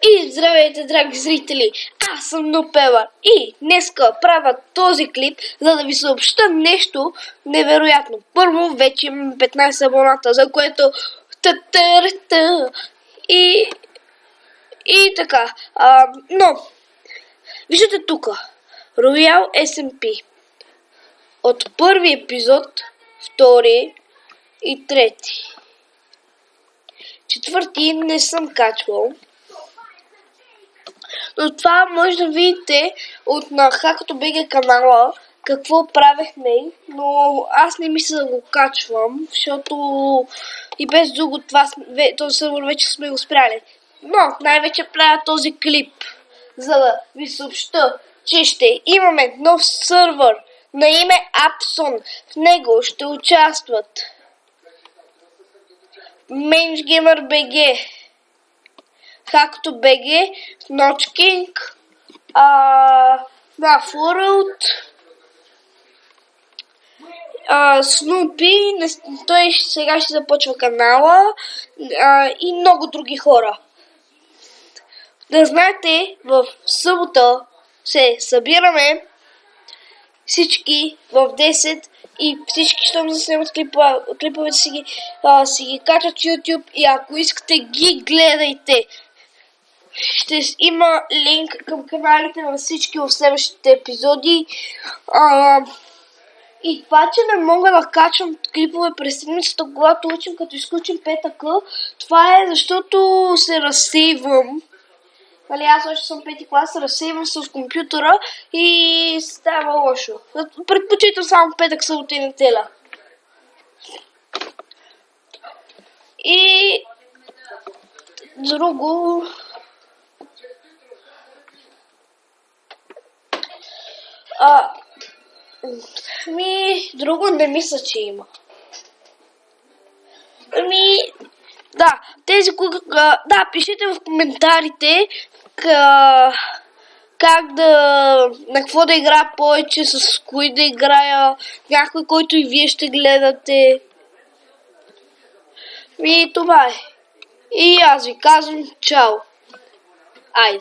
И здравейте, драги зрители! Аз съм Нупева и днеска правя този клип, за да ви съобща нещо невероятно. Първо, вече имам 15 абоната, за което и така. Но, виждате тук, Royal SMP. От първи епизод, втори и трети. Четвърти не съм качвал. Но това може да видите от на Hack2BG канала какво правехме, но аз не мисля да го качвам, защото и без друго този сервер вече сме го спряли. Но най-вече правя този клип, за да ви съобща, че ще имаме нов сервер на име Apson. В него ще участват MangeGamer.bg, Hack2BG, Notchking, World, Snoopy, той сега ще започва канала, и много други хора. Да знаете, в събота се събираме всички в 10 и всички, щом заснемат клиповете си ги качат в YouTube и ако искате ги гледайте. Ще има линк към каналите на всички в следващите епизоди. И това, че не мога да качвам клипове през седмицата, когато учим, като изключим петъка, това е защото се разсейвам. Нали, аз още съм пети клас, разсейвам се в компютъра и става лошо. Предпочитам само петък, събота и неделя. И друго... друго не мисля, че има. Да, пишете в коментарите на какво да играя повече, с кои да играя, някой, който и вие ще гледате. И това е. И аз ви казвам чао. Айде.